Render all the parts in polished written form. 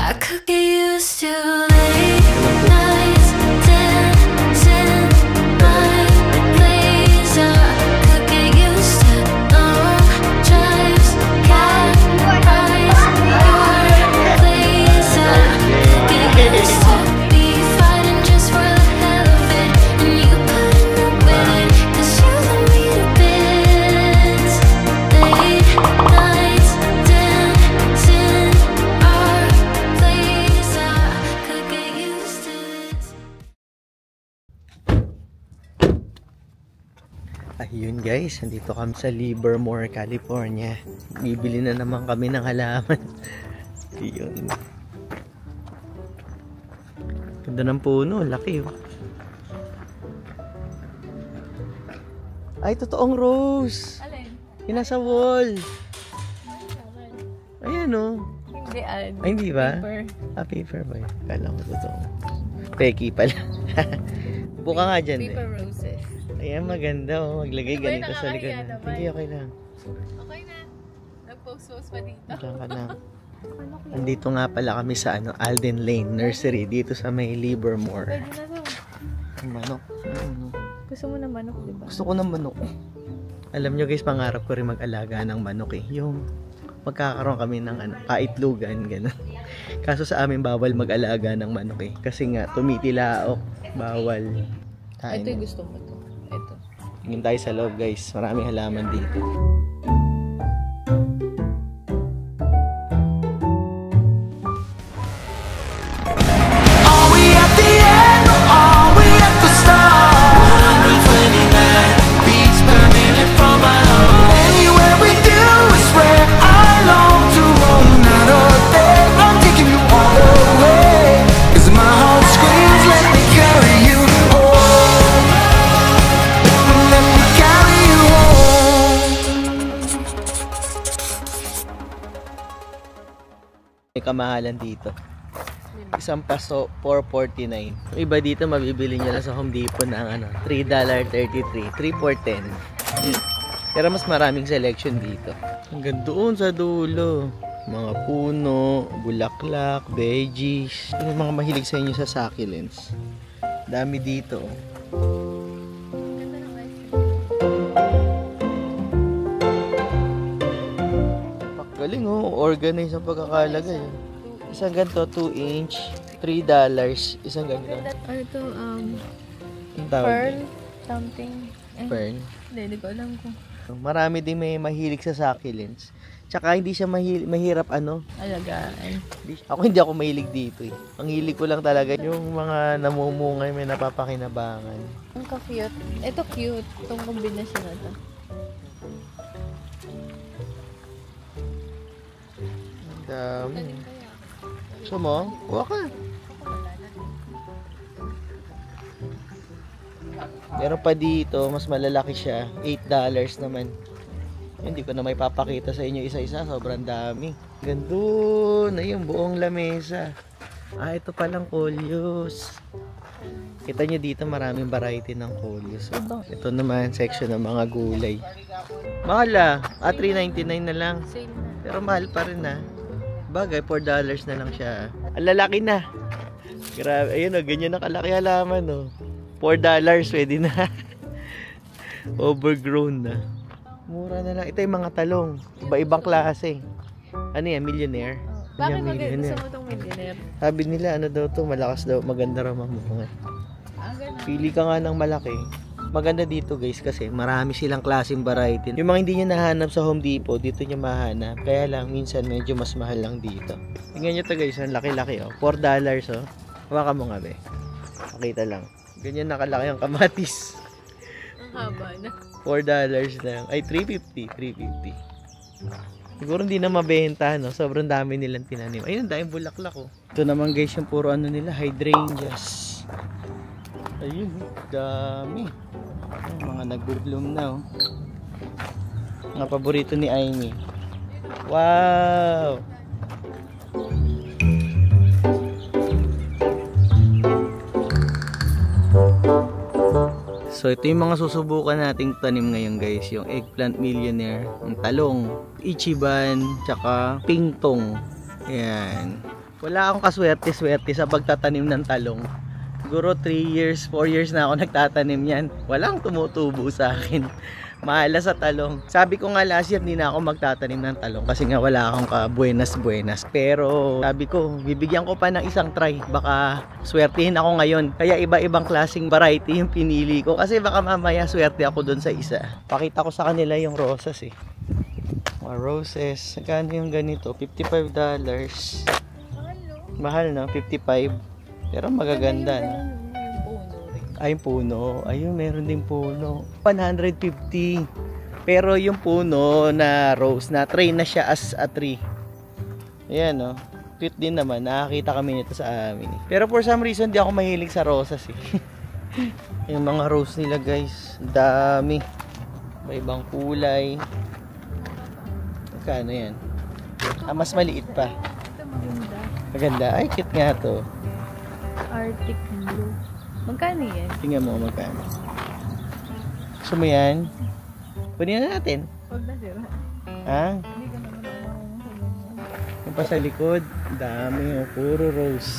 I could get used to late nights dancing my place. I could get used to long drives, cat eyes, your place. I could get used to be fighting just for the hell of it, and you putting up with it, 'cause you let me to bits. Late nights dancing our place. I could get used to this. Ayun guys, nandito kami sa Livermore, California. Bibili na naman kami ng halaman. Ayun. Ganda ng puno, laki oh. Ay, totoong rose. Alin? Yung nasa wall. Ayan oh. Hindi, Ay, hindi ba? Paper. Ah, paper ba yun? Kala ko totoo. Peki pala. Buka nga dyan Paper eh. roses. Ayan, maganda oh. Maglagay Ano ba yun, ganito sa likod. nakakahiya naman? Hindi, okay lang. Okay na. Nag-post-post pa dito. Diyan ka na. Andito nga pala kami sa Alden Lane Nursery dito sa may Livermore. Pwede na to. Ang manok. Ano? Gusto mo na manok, diba? Gusto ko ng manok. Alam nyo guys, pangarap ko rin mag-alaga ng manok eh. Yung magkakaroon kami ng kaitlugan, gano'n. Kaso sa amin bawal mag-alaga ng manok eh. Kasi nga, tumitilaok. Bawal. Ito yung gusto mo to. Ito. Tingin tayo sa loob guys. Maraming halaman dito. Are we at the end or are we at the start? 129 beats per minute from my heart. Anywhere with you is where I long to roam. Night or day, I'm taking you all the way. 'Cause my heart screams, let me carry you home. Let me carry you home. May kamahalan dito. Isang paso, $4.49. Yung iba dito, mabibili nyo lang sa Home Depot ng $3.33. 3 for 10. Pero mas maraming selection dito. Hanggang doon sa dulo. Mga puno, bulaklak, veggies. Yung mga mahilig sa inyo sa succulents. Dami dito. Galing oh, organize ang pagkakalagay. Isang ganito, 2 inch, $3. Isang ganito. Ano to, Ang tawag pearl? doon? Something. Fern. Hindi ko alam kung Marami din may mahilig sa succulents. Tsaka hindi siya mahirap alagaan. Ako hindi ako mahilig dito eh. Ang hilig ko lang talaga yung mga namumungay, may napapakinabangan. Ang ka-cute. Ito cute. Itong kombinasyon na to. Ang dami. Gusto mo? Kuha ka. Meron pa dito, mas malalaki siya. $8 naman. Hindi ko na may papakita sa inyo isa-isa. Sobrang dami. Gandun. Ayun, buong lamesa. Ah, ito palang coleus. Kita nyo dito, maraming variety ng coleus. Ito naman, section ng mga gulay. Mahal ah. $3.99 na lang. Sale na. Pero mahal pa rin ah. Bagay, $4 na lang siya. Ang lalaki na. Grabe. Ayun o, ganyan na kalaki halaman o. $4, pwede na. Overgrown na. Mura na lang. Ito yung mga talong. Iba-ibang klase. Ano yan? Millionaire? Bakit Yan, gusto mo itong millionaire? Sabi nila, ano daw to, malakas daw, maganda raw mamunga. Ganun. Pili ka nga ng malaki. Maganda dito guys kasi marami silang klaseng variety. Yung mga hindi nyo nahanap sa Home Depot, dito nyo mahanap. Kaya lang, minsan medyo mas mahal lang dito. Tingnan nyo to guys, ang laki-laki oh. $4 oh. Hawakan mo nga be. Pakita lang. Ganyan nakalaki ang kamatis. Ang haba na. $4 lang. Ay, $3.50. $3.50. Siguro hindi na mabenta, no? Sobrang dami nilang tinanim. Ayun, dahil bulaklak, oh. Ito naman, guys, yung puro ano nila, hydrangeas. Ayun, dami. Ayun, mga nag-bloom na, oh. Mga paborito ni Amy. Wow! So ito yung mga susubukan nating tanim ngayon guys, yung eggplant millionaire, ang talong, ichiban, tsaka pingtong. Ayan. Wala akong kaswerte-swerte sa pagtatanim ng talong. Siguro 3 years, 4 years na ako nagtatanim yan. Walang tumutubo sa akin. Mahala sa talong. Sabi ko nga last year, hindi na ako magtatanim ng talong kasi nga wala akong ka-buenas-buenas. Pero sabi ko, bibigyan ko pa ng isang try. Baka swertihin ako ngayon. Kaya iba-ibang klaseng variety yung pinili ko. Kasi baka mamaya swerte ako dun sa isa. Pakita ko sa kanila yung rosas eh. Mga roses. Magkano yung ganito? $55. Mahal no? 55. Pero magaganda no? Ay, puno. Ayun, meron din puno. 150. Pero yung puno na rose, na tray na siya as a tree. Ayan, no? Cute din naman. Nakakita kami nito sa amin. Pero for some reason, di ako mahilig sa rosas eh. Yung mga rose nila, guys. Dami. May ibang kulay. Magkano yan? Ah, mas maliit pa. Ito maganda. Maganda. Ay, cute nga to. Arctic blue. Magkano yan? Tingnan mo magkano. Gusto mo yan? Kunin na natin. Huwag na sira. Ha? Hindi ka naman ako. Yung pa sa likod, dami. Oh, puro rose.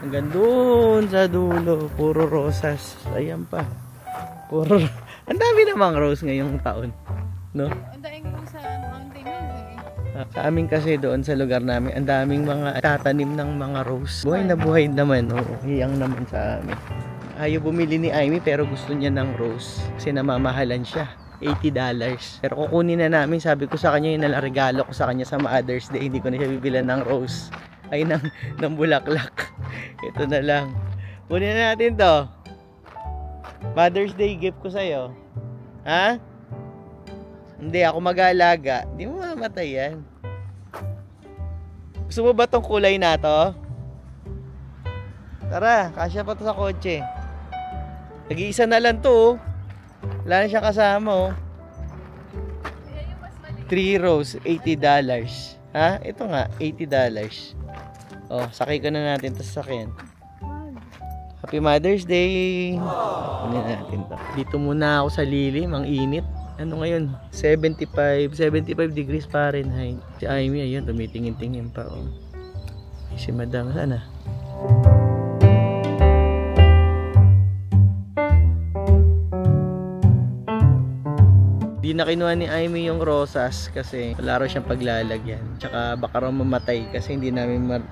Hanggang doon sa dulo, puro rosas. Ayan pa. Puro. Ang dami namang rose ngayong taon. No? Ang daing ko sa mountains eh. Sa amin kasi doon sa lugar namin, ang daming mga tatanim ng mga rose. Buhay na buhay naman, oo. Hiyang naman sa amin. Ayaw bumili ni Amy pero gusto niya ng rose kasi namamahalan siya. $80. Pero kukunin na namin, sabi ko sa kanya, yung regalo ko sa kanya sa Mother's Day, hindi ko na siya bibilan ng rose. Ay, ng bulaklak. Ito na lang. Kunin na natin to. Mother's Day gift ko sa'yo. Ha? Hindi, ako mag-aalaga. Di mo mamatay yan. Gusto mo ba tong kulay na to? Tara, kasya pa to sa kotse. Nag-iisa na lang to, oh. Wala na siya kasama, oh. 3 rows, $80. Ha? Ito nga, $80. Oh, sakay ko na natin to sa sakyan. Happy Mother's Day! Ano natin to? Dito muna ako sa lilim, ang init. Ano ngayon? 75 degrees Fahrenheit. Si Amy, ayun, tumitingin-tingin pa, oh. Si Madam, sana? Di na kinuha ni Amy yung rosas kasi wala raw siyang paglalagyan. Tsaka baka raw mamatay kasi hindi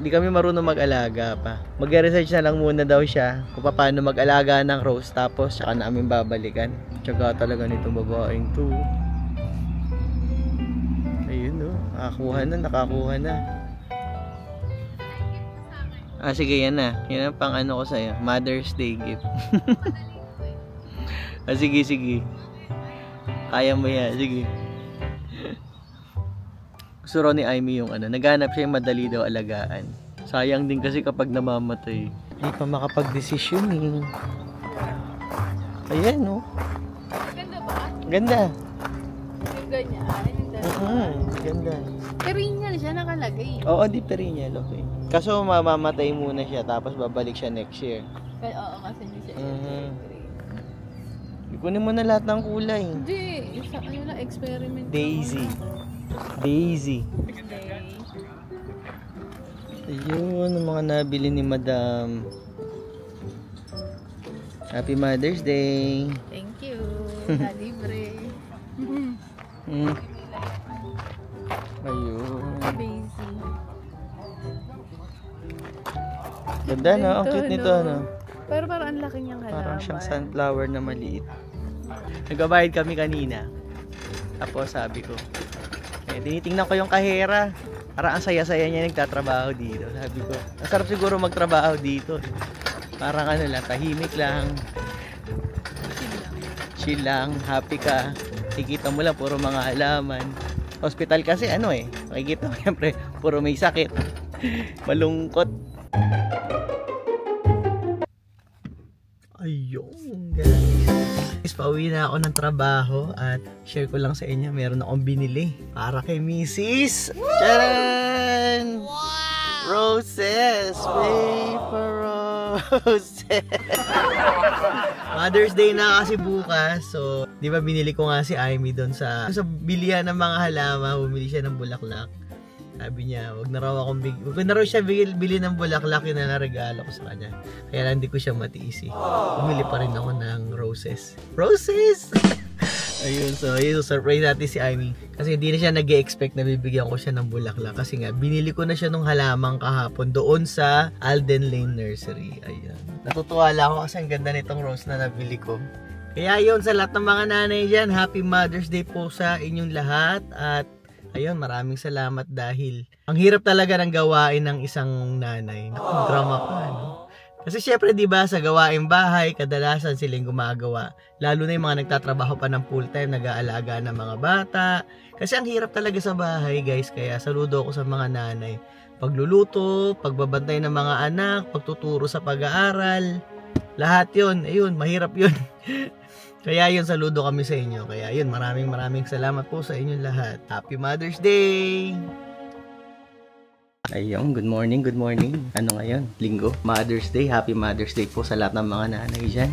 kami marunong mag-alaga pa. Mag-research na lang muna daw siya kung paano mag-alaga ng rose tsaka namin babalikan. Tsaka talaga nitong babaeng to. Ayun oh, nakakuha na. Ah sige, yan na. Yan ang pang ano ko sa'yo. Mother's Day gift. Ah sige. Kaya mo yan, sige. Gusto raw ni Amy yung naghanap siya yung madali daw alagaan. Sayang din kasi kapag namamatay. Hindi pa makapag-desisyon eh. Ayan, no? Ganda ba? Ganda. Yung ganyan. Ganda. Perennial siya nakalagay. Oo, di perennial, okay. Kaso mamamatay muna siya tapos babalik siya next year. Oo, kasi hindi siya. Ikunin mo na lahat ng kulay. Hindi, isa lang, experiment. Daisy. Ayun, ang mga nabili ni Madam. Happy Mother's Day. Thank you. Libre. Ayun. Busy. Ganda no? Ang cute nito no? Pero parang ang laki niyang halaman. Parang siyang sunflower na maliit. Nagbabayad kami kanina. Tapos sabi ko, tinitingnan ko yung kahera. Parang ang saya-saya niya nagtatrabaho dito. Sabi ko, ang sarap siguro magtrabaho dito. Parang tahimik lang. Chill lang, happy ka. Kikita mo lang, puro mga halaman. Hospital kasi makikita mo siyempre, puro may sakit. Malungkot. Ayun guys, pauwi na ako ng trabaho at share ko lang sa inyo, meron akong binili para kay Mrs. Charan! Wow! Roses! Paper roses! Mother's Day na kasi bukas, so di ba binili ko nga si Amy doon sa bilihan ng mga halaman, bumili siya ng bulaklak. Sabi niya, wag na raw siya bili ng bulaklak, yun na regalo ko sa kanya. Kaya lang hindi ko siya matiisi. Bumili pa rin ako ng roses. Roses! Ayun, so surprise natin si Amy. Kasi hindi na siya nag-e-expect na bibigyan ko siya ng bulaklak. Kasi nga, binili ko na siya nung halamang kahapon doon sa Alden Lane Nursery. Ayun. Natutuwa lang ako kasi ang ganda nitong rose na nabili ko. Kaya yun, sa lahat ng mga nanay dyan, Happy Mother's Day po sa inyong lahat. At ayun, maraming salamat dahil ang hirap talaga ng gawain ng isang nanay. Naku, drama pa, no? Kasi syempre, di ba, sa gawaing bahay, kadalasan silang gumagawa. Lalo na yung mga nagtatrabaho pa ng full-time, nag-aalaga ng mga bata. Kasi ang hirap talaga sa bahay, guys. Kaya saludo ako sa mga nanay. Pagluluto, pagbabantay ng mga anak, pagtuturo sa pag-aaral. Lahat yun, ayun, mahirap yun. Kaya yun, saludo kami sa inyo. Kaya yun, maraming salamat po sa inyong lahat. Happy Mother's Day! Ayun, good morning. Ano ngayon? Linggo. Mother's Day. Happy Mother's Day po sa lahat ng mga nanay dyan.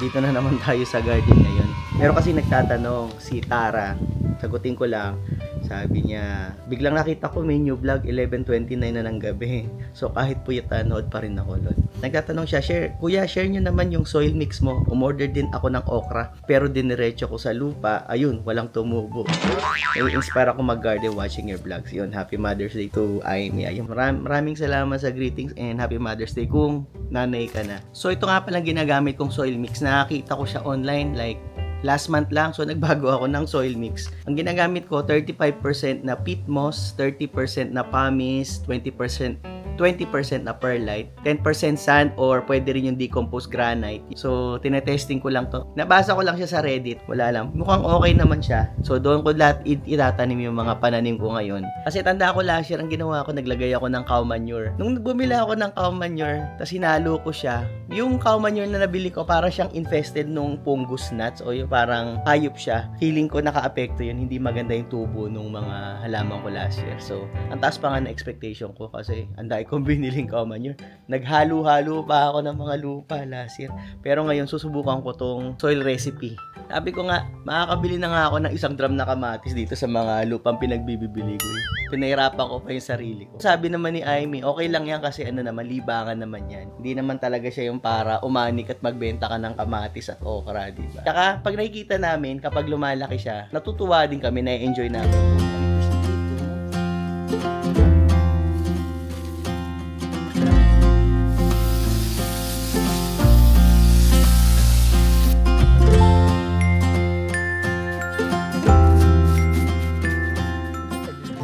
Dito na naman tayo sa garden ngayon. Meron kasi nagtatanong si Tara. Sagutin ko lang. Sabi niya, biglang nakita ko may new vlog, 11:29 na ng gabi. So kahit puyat, nood pa rin ako, Lord. Nagtatanong siya, Kuya, share nyo naman yung soil mix mo. Umorder din ako ng okra, pero diniretso ko sa lupa. Ayun, walang tumubo. Inspire ako mag-garden watching your vlogs. Yun, Happy Mother's Day to Amy. Ayun, maraming salamat sa greetings and Happy Mother's Day kung nanay ka na. So ito nga palang ginagamit kong soil mix. Nakakita ko siya online like last month lang, so nagbago ako ng soil mix. Ang ginagamit ko, 35% na peat moss, 30% na pumice, 20% na perlite, 10% sand, or pwede rin yung decomposed granite. So, tinetesting ko lang to. Nabasa ko lang siya sa Reddit. Wala lang. Mukhang okay naman siya. So, doon ko lahat itatanim yung mga pananim ko ngayon. Kasi tanda ko last year, ang ginawa ko, naglagay ako ng cow manure. Nung bumili ako ng cow manure, tapos hinalo ko siya, yung cow manure na nabili ko, parang siyang infested nung fungus gnats, o yung parang hayop siya. Feeling ko naka-apekto yun. Hindi maganda yung tubo nung mga halaman ko last year. So, ang taas pa nga na expectation ko kasi anday kung biniling cow manure. Naghalo-halo pa ako ng mga lupa last year. Pero ngayon, susubukan ko tong soil recipe. Sabi ko nga, makakabili na nga ako ng 1 drum na kamatis dito sa mga lupang pinagbibili ko. Pinahirapan ko pa yung sarili ko. Sabi naman ni Amy, okay lang yan kasi ano naman, libangan naman yan. Hindi naman talaga siya yung para umanik at magbenta ka ng kamatis at okra, diba? Tsaka, pag nakikita namin, kapag lumalaki siya, natutuwa din kami, na-enjoy namin.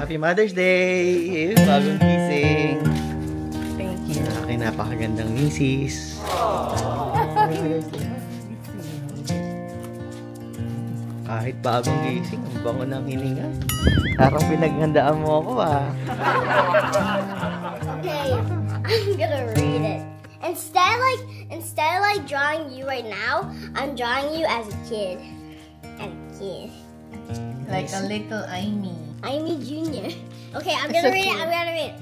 Happy Mother's Day! Bagong gising. Thank you. Aking napakagandang misis. Kahit bagong gising, ang bango ng hininga. Parang pinaghandaan mo ako, ah. Okay, I'm gonna read it. Instead of like drawing you right now, I'm drawing you as a kid. Like a little Amy. Amy Jr. Okay, I'm gonna read it.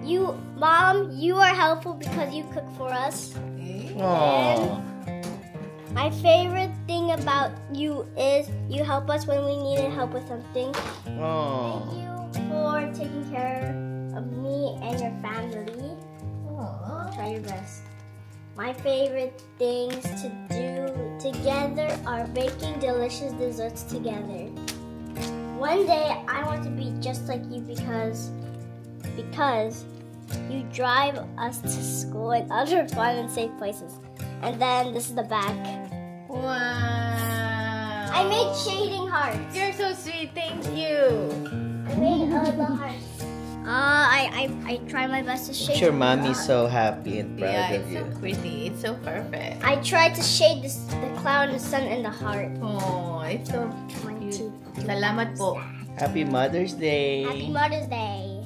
You, Mom, you are helpful because you cook for us. Aww. My favorite thing about you is you help us when we needed help with something. Aww. Thank you for taking care of me and your family. Try your best. My favorite things to do together are baking delicious desserts together. One day I want to be just like you because you drive us to school and other fun and safe places. And then this is the back. Wow. I made shading hearts. You're so sweet. Thank you. I made the hearts. I try my best to shade. Your mommy's so happy and proud Yeah, of it's you. so pretty. It's so perfect. I tried to shade the cloud, the sun, and the heart. Oh, it's so cute. Salamat po. Happy Mother's Day! Happy Mother's Day.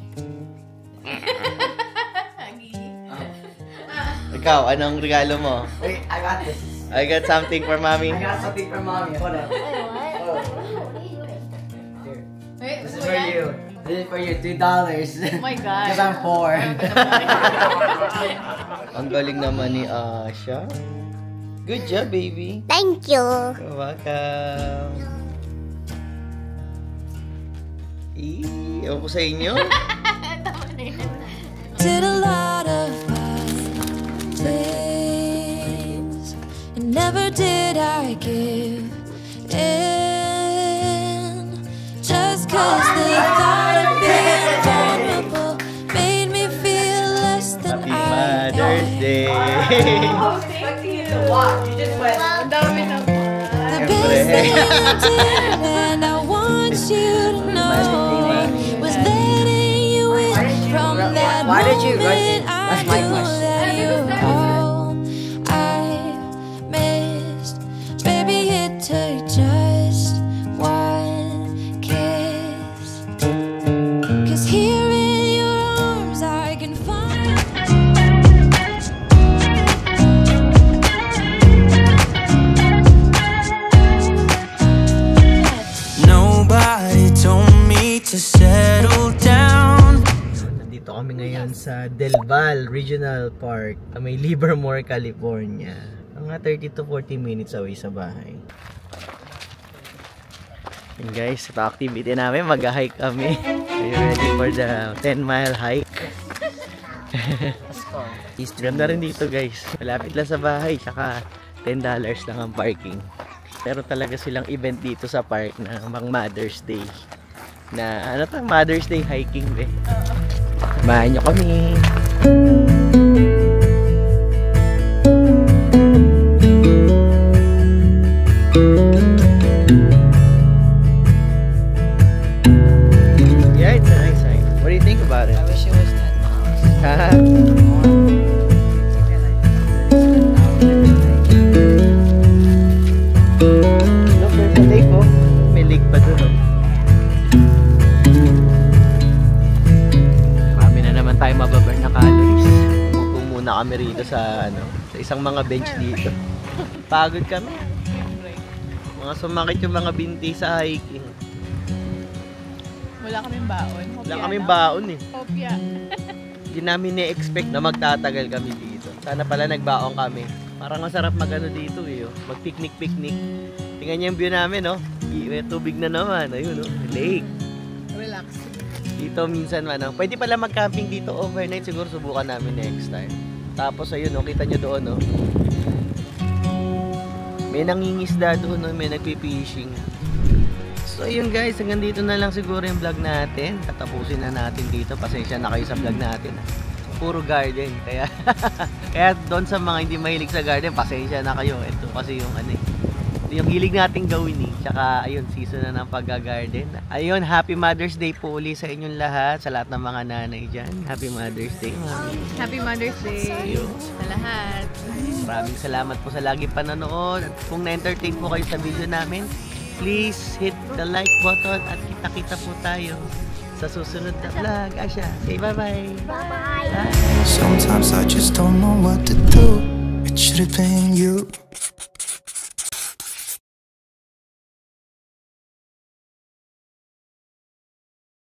Ikaw, anong regalo mo? Wait, I got this. I got something for mommy. I got something for mommy. Hold on. Wait, what? Oh. What are you doing? Here. Wait, This is for you. This is for you. $2. Oh my God. Because I'm poor. Ang galing naman ni Asha. Good job, baby. Thank you. You're welcome. Ewan ko sa inyo. Did a lot of bad things, and never did I give in. Just 'cause the thought of being vulnerable made me feel less than Happy I Mother's am. Day! Ang dami na po. The best thing you did, and I want you to know, was letting you in from that Why did you write moment. it? I That's my knew question. that you were all I missed. Baby, it took just one kiss. 'Cause here in your arms I can find. Nobody told me to settle down. Nandito kami ngayon sa Del Val Regional Park sa may Livermore, California. Mga 30 to 40 minutes away sa bahay. And guys, ito activity namin, mag-hike kami. Are you ready for the 10-mile hike? Ganda rin dito guys. Malapit lang sa bahay, saka $10 lang ang parking. Pero talaga silang event dito sa park na mga Mother's Day. Na ano to, Mother's Day hiking eh. Samahan nyo kami. Yeah, it's a nice hike. What do you think about it? I wish it was 10 miles. Look, there's a lake oh. May lake pa dun oh. Marami na naman tayo mababurn na calories. Upo muna kami rito sa sa isang mga bench dito. Pagod kami. Mga sumakit yung mga binti sa hiking. Wala kaming baon. Wala kaming baon eh. Hopya. Hindi namin na-expect na magtatagal kami dito. Sana pala nagbaon kami. Parang masarap magano dito eh. Oh. Mag-picnic-picnic. Tingnan niyo yung view namin, oh. May tubig na naman. Ayun, oh. Lake. Relax. Dito minsan, pwede pala mag-camping dito overnight. Siguro subukan namin next time. Tapos, ayun, oh. Kita nyo doon, oh. May nangingisda doon, oh. May nagpipishing. So, ayun guys. Hanggang dito na lang siguro yung vlog natin. Tatapusin na natin dito. Pasensya na kayo sa vlog natin. Puro garden. Kaya, kaya doon sa mga hindi mahilig sa garden, pasensya na kayo. Ito kasi yung yung hilig nating gawin eh. Tsaka ayun, season na ng pag-garden. Ayun, Happy Mother's Day po uli sa inyong lahat. Sa lahat ng mga nanay dyan. Happy Mother's Day, Mami. Happy Mother's Day Ayun. sa lahat. Maraming salamat po sa lagi panonood. At kung na-entertain po kayo sa video namin, please hit the like button at kita-kita po tayo sa susunod na vlog. Asha, say bye-bye. Bye. Bye. Sometimes I just don't know what to do. It should have been you.